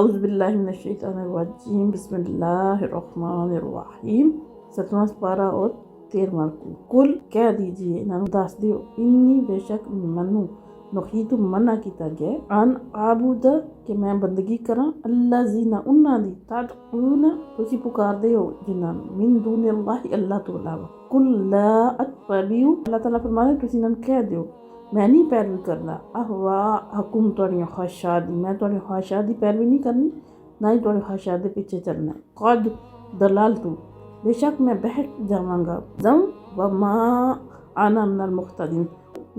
औज़ुबिल्लाहि मिनश्शैतानिर्रजीम बिस्मिल्लाहिर्रहमानिर्रहीम। 7वां पारा और 13वां कुल कह दीजिए इन्होंने दस दियो इन्नी बेशक मनु नखीतु मना किया गया अन आबुद कि मैं बंदगी करा अल्लाह जीना उन्ना दी तदऊन तुसी पुकारदे हो जिन्ना मिन दूनिल्लाहि अल्लाह तो अलावा कुल ला अत्तबिउ अल्लाह ताला फरमाने तुसी इन्होंने कह दियो मैं नहीं पैरवी करना अहवा हकुम तुहाड़ियां ख्वाहिशात दी मैं तुहाड़ी ख्वाहिशात दी पैरवी नहीं करनी ना ही तुहाड़ी ख्वाहिशात दे पीछे चलना कद दलाल तू बेशक मैं बहक जावांगा जम व मां आना मिनल मुख्तदीन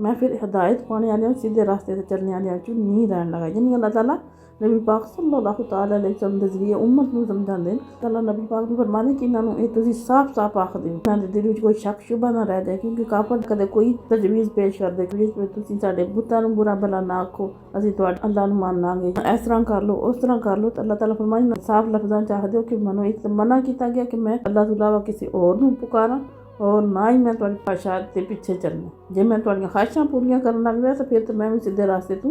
मैं फिर हिदायत पाने वाले सीधे रास्ते से चलने वाले नहीं रहन लगा यानी अल्लाह ताला नबी पाक सल्लल्लाहु तआला अलैहि वसल्लम दे जरिए उम्मत नूं समझांदे ताला नबी पाक नूं फरमाने कि इन्हां नूं ये तुसीं साफ साफ आख दिओ इन्हां दे दिल विच कोई शक शुबा ना रह जाए क्योंकि काफर कदे कोई तजवीज़ पेश कर दे कि तुसीं साडे बुतां नूं बुरा भला ना आखो असीं तुहाडे अल्लाह नूं मान लांगे इस तरह कर लो उस तरह कर लो तो अल्लाह ताला फरमाने साफ लफ्ज़ां च आख दिओ कि मैनूं एक तो मना किया गया कि मैं अल्लाह तो अलावा किसी और नूं पुकारां और ना ही मैं तुहाडी ख्वाहिशात के पीछे चलना जे मैं तुहाडियां ख्वाहिशां पूरियां करन लग पिया तो फिर तो मैं भी सीधे रास्ते तू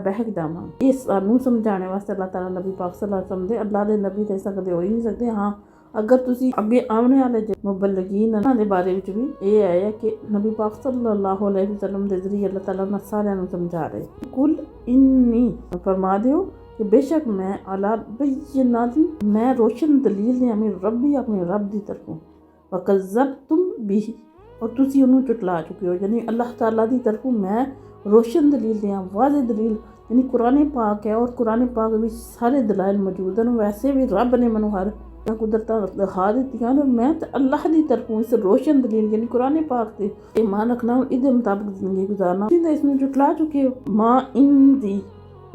बहक जावांगा। ये सानू समझाने वास्ते अल्लाह ताला नबी पाक सल्लल्लाहु अलैहि वसल्लम दे अल्लाह दे नबी ते सकदे हो ही नहीं सकते। हाँ अगर तुसी अगे आने वाले मुबल्लिगीन दे बारे विच भी ये है कि नबी पाक सल्लल्लाहु अलैहि वसल्लम दे जरिए अल्लाह ताला ने सारियां नूं समझा रहे कुल इन्नी फरमा दियो कि बेशक मैं अला बय्यिनातिन मैं रोशन दलील ने अपने रब्बी अपने रब दी तरफों वकज़्ज़बतुम बिही और तुसी उन्होंने चुटला चुके हो यानी अल्लाह ताला दी तरफों मैं रोशन दलील दियाँ वाज़े दलील यानी कुरान पाक है और कुरान पाक में सारे दलाइल मौजूद हैं। वैसे भी रब ने मैनू हर कुदरत दिखा दित्तियां और मैं तो अल्लाह की तरफों इस रोशन दलील यानी कुरान पाक से ईमान रखना और इहदे मुताबिक जिंदगी गुजारना इसमें जुटला चुके हो। माँ इन दी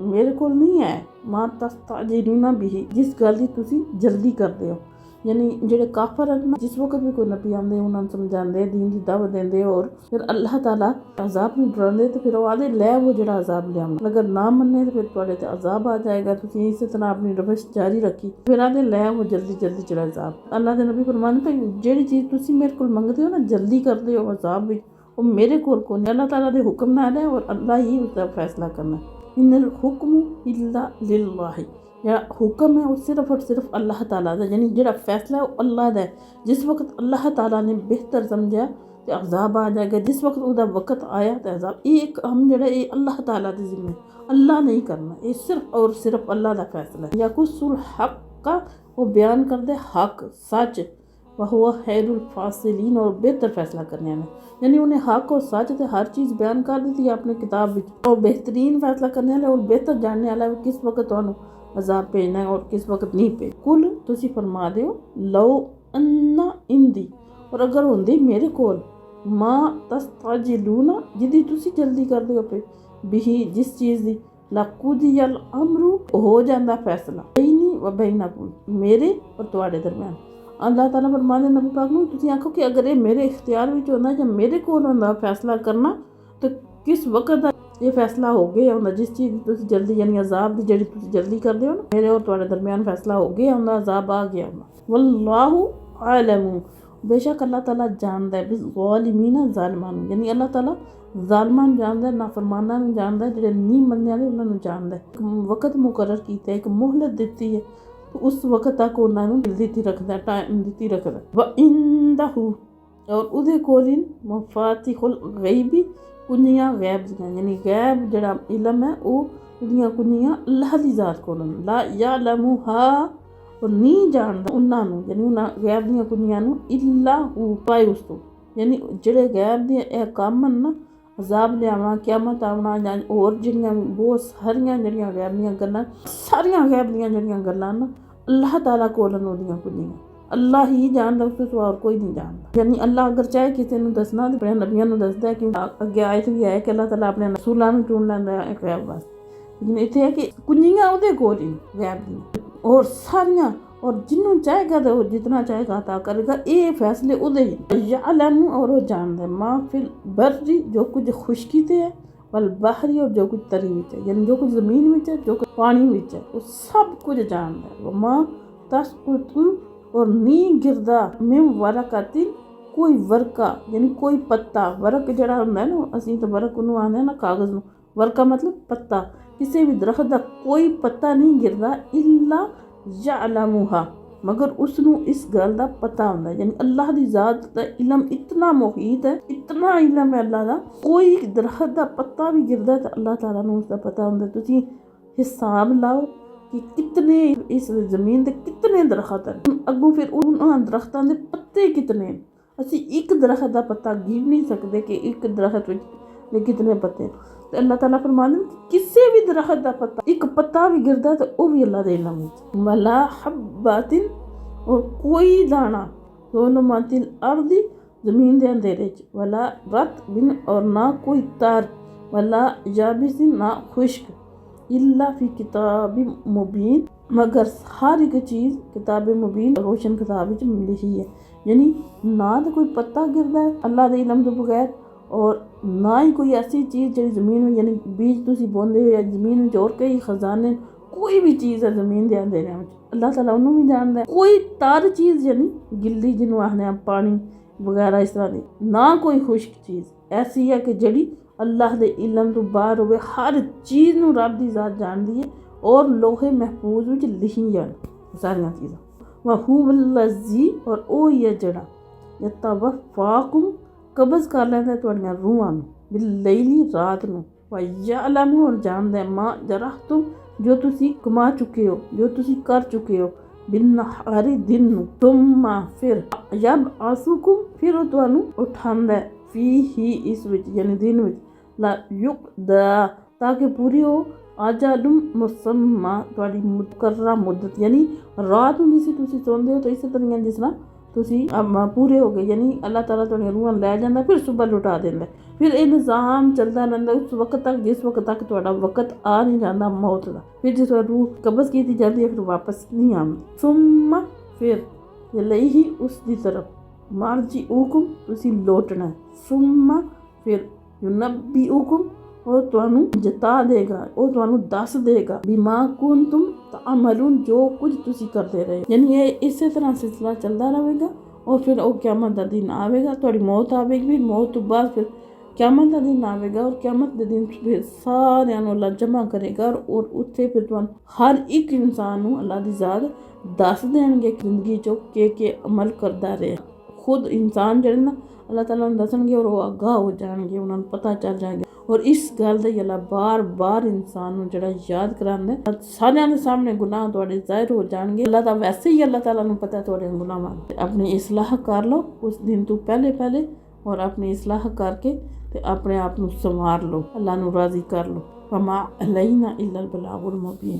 मेरे को नहीं है माँ तस्ताजिलूना बिही जिस गल की तुसी जल्दी करते हो यानी जेडे काफर हैं जिस वक्त भी कोई नबी आते उन्होंने समझाते दीन की दावत देंगे और फिर अल्लाह ताला अजाब में डराते तो फिर आदे लै वो जो अजाब लिया अगर ना मन्ने तो फिर थोड़े ते अजाब आ जाएगा। तुम इसी तरह अपनी रविश जारी रखी फिर आदे लै वो जल्दी जल्दी जो अजाब अल्लाह के नबी फरमाने तो जी चीज़ तुम मेरे को मंगते हो ना जल्दी करते हो अजाब भी वो मेरे को अल्लाह ताला के हुक्म नाल है और अल्लाह ही उसका फैसला करना। इन्नल हुक्मु इल्ला लिल्लाहि या हुक्म है वो सिर्फ और सिर्फ अल्लाह ताला दा यानी जो फैसला है वो अल्लाह दा है। जिस वक्त अल्लाह ताला ने बेहतर समझा तो अजाब आ जाएगा जिस वक्त उसका वक्त आया तो अजाब एक हम जो ये अल्लाह ताला दे जिम्मे अल्लाह नहीं करना ये सिर्फ और सिर्फ अल्लाह का फैसला है। या कुसुल हक का वो बयान कर दे हक सच वह हुआ खैरुल फासिलीन और बेहतर फैसला करने में यानी उन्हें हक और सच तो हर चीज़ बयान कर दी थी अपनी किताब में और बेहतरीन फैसला करने वाले और बेहतर जानने वाला किस वक्त तुहानू अजाब भेजना है और किस वक्त नहीं पे कुल तुसी फरमा दो लो अन्ना इंदी और अगर होंदी मेरे कोल माँ तस्ताजिलूना जिदी तुसी जल्दी कर दो पे बिही जिस चीज़ दी लकुदियल अमरू हो जाता फैसला बैनी व बैनकुम मेरे और तुहाडे दरम्यान। अल्लाह ताला फरमांदे नबी पाक नूं तुसी आखो कि अगर ये मेरे इख्तियार विच होंदा या मेरे कोल होंदा फैसला करना तो किस वक्त ये फैसला हो गया होंदा जिस चीज़ तुसी जल्दी यानी अजाब दी जेहड़ी तुसी जल्दी करदे हो ना मेरे और तुहाडे दरम्यान फैसला हो गया होंदा अजाब आ गया होंदा। वल्लाहु आलमु बेशक अल्लाह ताला जानदा है बिज़ालिमीना ज़ालिमान यानी अल्लाह ताला ज़ालिमान जानदा है नाफरमाना नूं जानदा है जेहड़े नहीं मनने वाले उन्हां नूं जानदा है। वक्त मुकर्रर कीता है एक मोहलत दित्ती है तो उस वक्त तक उन्हां नूं दित्ती रखदा टाइम दित्ती रखदा व इंदहु और उहदे कोल मफातिहुल गैबी कुंजियां गैब दियां यानी गैब जड़ा इलम है वो उदियां कुंजियां अल्लाह दी जात कोल ला यालमुहा और नहीं जानदा उन्हां नूं यानी उन्हां गैब दियां कुंजियां नूं इल्ला हू पाए उस तो यानी जेड़े गैब दे काम ना अजाब लियावना क़यामत आवना या होर जिहड़ियां बहुत सारियां जड़ियां गैब दियां गल्लां सारियां गैब दियां जड़ियां गल्लां ना अल्लाह ताला कोल ओदियां कुंजियां अल्लाह ही जानदा उससे सिवा और कोई नहीं जानता। यानी अल्लाह अगर चाहे किसी को दसना तो अपने नबियों को दसदा है कि अगे आयत भी है कि अल्लाह ताला अपने रसूलां नूं चुन लैंदा है गैब वास्ते लेकिन इत्थे है कि कुंजियां उहदे कोल ही गैब दियां और सारियां और जिन्हों चाहेगा तो वो जितना चाहेगा अता करेगा ये फैसले उहदे ही यालमु और वो जानदा माँ फिल बर्री जो कुछ खुशकी ते है वल बहरी और जो कुछ तरी विच है यानी जो कुछ ज़मीन विच है जो कुछ पानी विच है वो सब कुछ जानदा है। वो माँ तस्कुतु और नी गिरदा मिम वरकतिन कोई वर्का यानी कोई पत्ता वर्क जड़ा हुंदा है ना असीं तो वर्क नूं आंदे ना कागज़ नूं वर्का मतलब पत्ता, किसी भी दरख्त का कोई पत्ता नहीं गिरता इल्ला यअलमुहा, मगर उसनू इस गल का पता होंदा। यानी अल्लाह की जात का इलम इतना मुहीत है, इतना इलम है अल्लाह का, कोई दरख्त का पत्ता भी गिरदा तो अल्लाह ताला नू उसका पता होंदा। तुसीं हिसाब लाओ कि कितने इस जमीन के कितने दरख्त हैं, अगों फिर उन दरख्तों के पत्ते कितने हैं। असीं एक दरख्त का पत्ता गिन नहीं सकते कि एक दरख्त में कितने पत्ते। तो अल्लाह ताला फरमाते हैं किसी भी दरख्त का पत्ता, एक पत्ता भी गिरदा तो वह भी अल्लाह दे इलम विच। वला हब्बातिन, और कोई दाना, ज़ुलुमातिल अर्दी, ज़मीन के अंधेरे च, वला रत्बिन, और ना कोई तार, वला याबिसिन, ना खुश्क, इल्ला फी किताबिन मुबीन, मगर हर एक चीज़ किताब मुबीन रोशन किताब विच लिखी है। यानी ना तो कोई पत्ता गिरदा है अल्लाह के इलम तो बगैर, और ना ही कोई ऐसी चीज़ जी जमीन में, यानी बीज तुसीं बोंदे हो या जमीन में और कई खजाने, कोई भी चीज़ है जमीन के अंधेरे में अल्लाह ताला उन्होंने भी जानता है। कोई तार चीज़ यानी गिल्ली जिन्हों आखने पानी वगैरह इस तरह की, ना कोई खुश्क चीज़ ऐसी है कि जड़ी अल्लाह के इलम तो बाहर होवे। हर चीज़ नूं रब की जात जानती है और लोहे महफूज विच लिखी जान सारियां चीज़ां। वहुवल्लज़ी, और ओ ही है जड़ा यतवफ़ाकुम, कब्ज़ कर लैंदा तुहाड़ियां रूहां नूं, बिल्लैली, रात नूं, वयअलमु, और जानदा है मा जरहतुम, जो तुसीं कमा चुके हो, जो तुसीं कर चुके हो, बिन्नहारी, दिन नूं, तुम्मा, फिर यबअसुकुम, फिर वो तुहानूं उठांदा है, फी ही, इस विच, यानी दिन विच, ला युक़दा, ताकि पूरी हो अजलुम मुसम्मा, तुहाड़ी मुकर्रर मुद्दत। यानी रात हुंदी सी तुसीं सोंदे हो तो इस तरह जिस तरह तुसीं पूरे हो गए, यानी अल्लाह ताला तुहाड़ियां रूहां लै जांदा, फिर सुबह लुटा देंदा। फिर ये निज़ाम चलता रहता उस वक्त तक जिस वक्त तक तुहाड़ा वक्त आ नहीं जाता मौत का। फिर जिस रूह कब्ज़ की जाती है फिर वापस नहीं आती। सुम्मा, फिर इलैही, उसकी तरफ, मरजिउकुम, तुसीं लौटना है। सुम्मा, फिर युनब्बिउकुम, वो तुहानू जता देगा, वो तुहानू दस देगा, बिमा कुंतुम तअमलून, जो कुछ तुसी करते रहे। यानी ये इसी तरह सिलसिला चलता रहेगा और फिर वो क़यामत का दिन आवेगा, तुहाड़ी मौत आवेगी, फिर मौत तो बाद फिर क़यामत का दिन आवेगा और क़यामत के दिन फिर सारिਆਂ ਨੂੰ अल्लाह जमा करेगा और उत्थे फिर तुहानू हर एक इंसान नू अल्लाह दी ज़ात दस देंगे जिंदगी चो के अमल करता रहे। खुद इंसान जेह्ड़े ना अल्लाह ताला नू दसणगे और वो आगाह हो जाएंगे, उन्होंने पता चल जाएगा। और इस गल दा अल्लाह बार बार इंसान नू जेह्ड़ा याद करांदा है। सारिਆਂ दे सामने गुनाह तुहाडे ज़ाहिर हो जाएंगे। अल्लाह दा वैसे ही अल्लाह ताला नू पता है तुहाडे गुनाहां, अपनी इस्लाह कर लो उस दिन तो पहले और अपनी इस्लाह करके ते अपने आप नू संवार लो, अल्लाह नू राज़ी कर लो। वमा अलैना इल्लल बलागुल मुबीन।